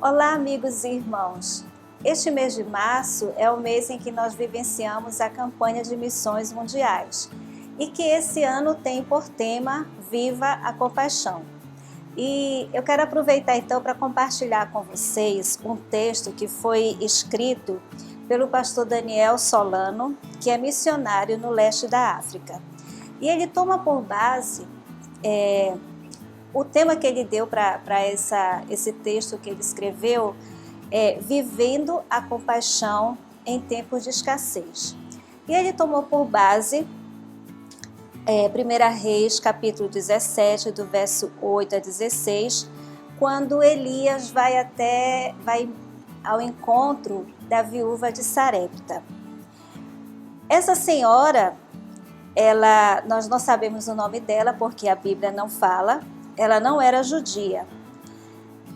Olá, amigos e irmãos! Este mês de março é o mês em que nós vivenciamos a campanha de missões mundiais e que esse ano tem por tema Viva a Compaixão. E eu quero aproveitar então para compartilhar com vocês um texto que foi escrito pelo pastor Daniel Solano, que é missionário no leste da África. E ele toma por base o tema que ele deu para esse texto que ele escreveu é Vivendo a Compaixão em Tempos de Escassez. E ele tomou por base 1 Reis, capítulo 17, do verso 8 a 16, quando Elias vai ao encontro da viúva de Sarepta. Essa senhora, nós não sabemos o nome dela porque a Bíblia não fala. Ela não era judia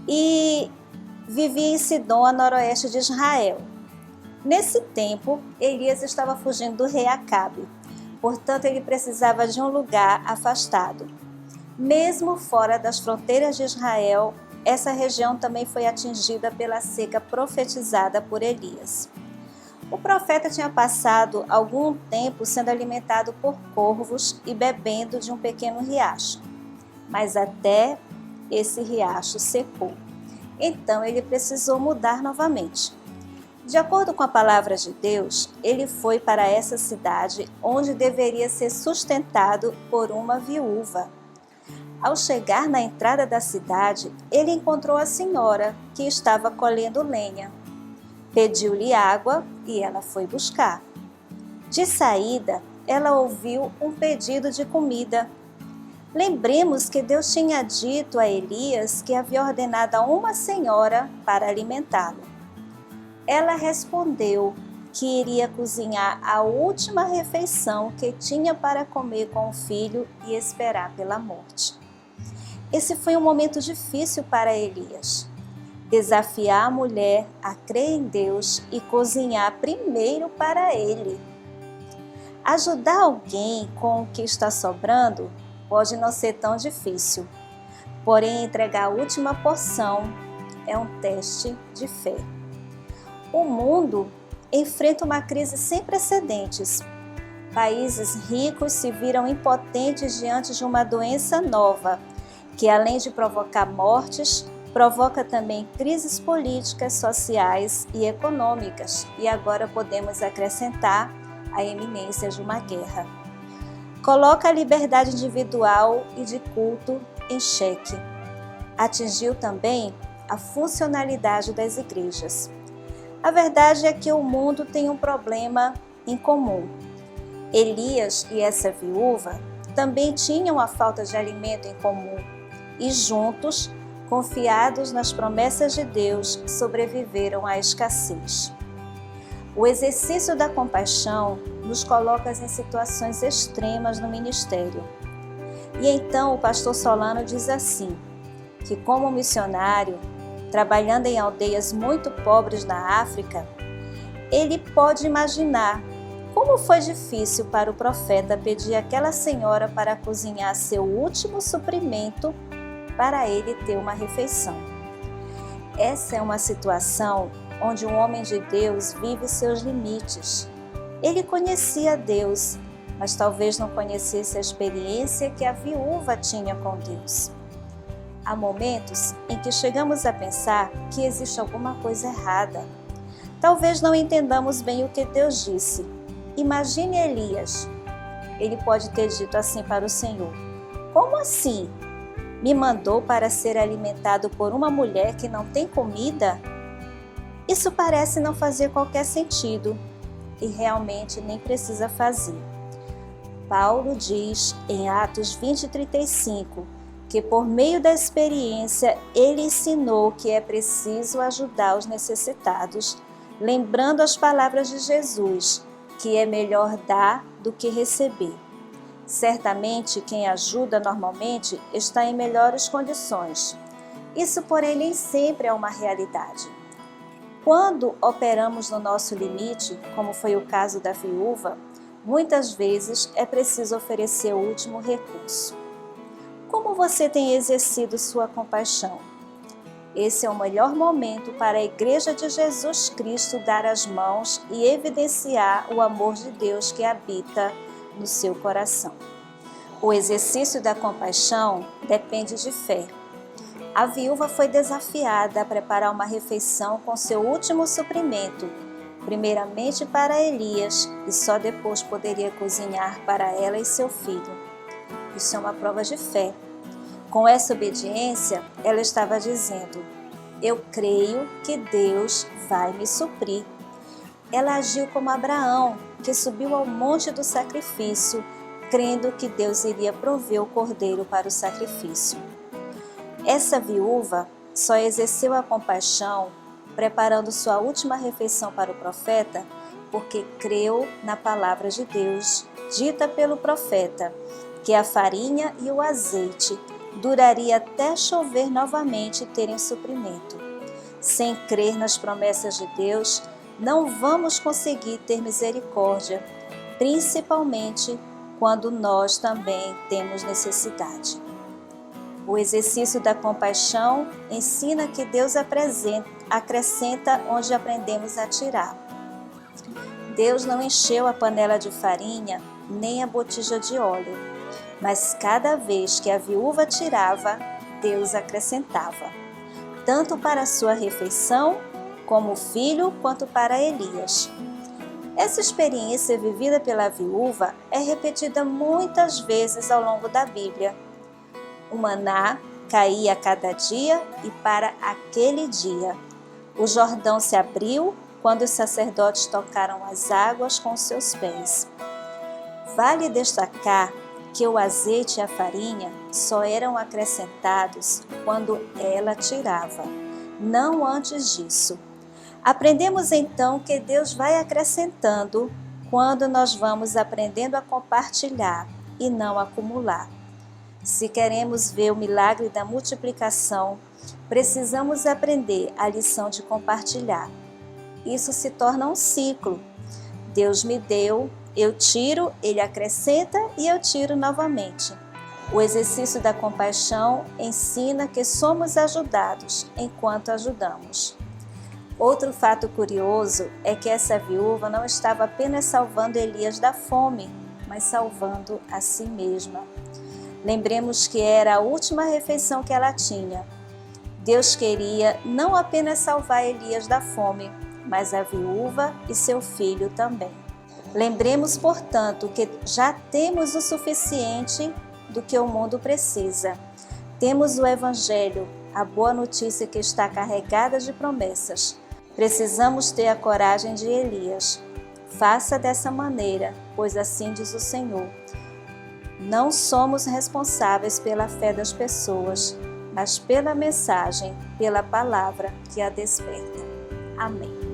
e vivia em Sidom, a noroeste de Israel. Nesse tempo, Elias estava fugindo do rei Acabe, portanto ele precisava de um lugar afastado. Mesmo fora das fronteiras de Israel, essa região também foi atingida pela seca profetizada por Elias. O profeta tinha passado algum tempo sendo alimentado por corvos e bebendo de um pequeno riacho. Mas até esse riacho secou. Então ele precisou mudar novamente. De acordo com a palavra de Deus, ele foi para essa cidade onde deveria ser sustentado por uma viúva. Ao chegar na entrada da cidade, ele encontrou a senhora que estava colhendo lenha. Pediu-lhe água e ela foi buscar. De saída, ela ouviu um pedido de comida. Lembremos que Deus tinha dito a Elias que havia ordenado a uma senhora para alimentá-lo. Ela respondeu que iria cozinhar a última refeição que tinha para comer com o filho e esperar pela morte. Esse foi um momento difícil para Elias. Desafiar a mulher a crer em Deus e cozinhar primeiro para ele. Ajudar alguém com o que está sobrando pode não ser tão difícil, porém entregar a última porção é um teste de fé. O mundo enfrenta uma crise sem precedentes. Países ricos se viram impotentes diante de uma doença nova, que além de provocar mortes, provoca também crises políticas, sociais e econômicas, e agora podemos acrescentar a iminência de uma guerra. Coloca a liberdade individual e de culto em xeque. Atingiu também a funcionalidade das igrejas. A verdade é que o mundo tem um problema em comum. Elias e essa viúva também tinham a falta de alimento em comum e juntos, confiados nas promessas de Deus, sobreviveram à escassez. O exercício da compaixão nos coloca em situações extremas no ministério. E então o pastor Solano diz assim, que como missionário, trabalhando em aldeias muito pobres na África, ele pode imaginar como foi difícil para o profeta pedir àquela senhora para cozinhar seu último suprimento para ele ter uma refeição. Essa é uma situação onde um homem de Deus vive seus limites. Ele conhecia Deus, mas talvez não conhecesse a experiência que a viúva tinha com Deus. Há momentos em que chegamos a pensar que existe alguma coisa errada. Talvez não entendamos bem o que Deus disse. Imagine Elias. Ele pode ter dito assim para o Senhor: como assim? Me mandou para ser alimentado por uma mulher que não tem comida? Isso parece não fazer qualquer sentido e realmente nem precisa fazer. Paulo diz em Atos 20:35 que por meio da experiência ele ensinou que é preciso ajudar os necessitados, lembrando as palavras de Jesus, que é melhor dar do que receber. Certamente quem ajuda normalmente está em melhores condições. Isso, porém, nem sempre é uma realidade. Quando operamos no nosso limite, como foi o caso da viúva, muitas vezes é preciso oferecer o último recurso. Como você tem exercido sua compaixão? Esse é o melhor momento para a Igreja de Jesus Cristo dar as mãos e evidenciar o amor de Deus que habita no seu coração. O exercício da compaixão depende de fé. A viúva foi desafiada a preparar uma refeição com seu último suprimento, primeiramente para Elias, e só depois poderia cozinhar para ela e seu filho. Isso é uma prova de fé. Com essa obediência, ela estava dizendo: eu creio que Deus vai me suprir. Ela agiu como Abraão, que subiu ao monte do sacrifício, crendo que Deus iria prover o cordeiro para o sacrifício. Essa viúva só exerceu a compaixão preparando sua última refeição para o profeta, porque creu na palavra de Deus, dita pelo profeta, que a farinha e o azeite duraria até chover novamente e terem suprimento. Sem crer nas promessas de Deus, não vamos conseguir ter misericórdia, principalmente quando nós também temos necessidade. O exercício da compaixão ensina que Deus acrescenta onde aprendemos a tirar. Deus não encheu a panela de farinha nem a botija de óleo, mas cada vez que a viúva tirava, Deus acrescentava, tanto para a sua refeição, como o filho, quanto para Elias. Essa experiência vivida pela viúva é repetida muitas vezes ao longo da Bíblia. O maná caía a cada dia e para aquele dia. O Jordão se abriu quando os sacerdotes tocaram as águas com seus pés. Vale destacar que o azeite e a farinha só eram acrescentados quando ela tirava, não antes disso. Aprendemos então que Deus vai acrescentando quando nós vamos aprendendo a compartilhar e não acumular. Se queremos ver o milagre da multiplicação, precisamos aprender a lição de compartilhar. Isso se torna um ciclo. Deus me deu, eu tiro, Ele acrescenta e eu tiro novamente. O exercício da compaixão ensina que somos ajudados enquanto ajudamos. Outro fato curioso é que essa viúva não estava apenas salvando Elias da fome, mas salvando a si mesma. Lembremos que era a última refeição que ela tinha. Deus queria não apenas salvar Elias da fome, mas a viúva e seu filho também. Lembremos, portanto, que já temos o suficiente do que o mundo precisa. Temos o Evangelho, a boa notícia que está carregada de promessas. Precisamos ter a coragem de Elias. Faça dessa maneira, pois assim diz o Senhor. Não somos responsáveis pela fé das pessoas, mas pela mensagem, pela palavra que a desperta. Amém.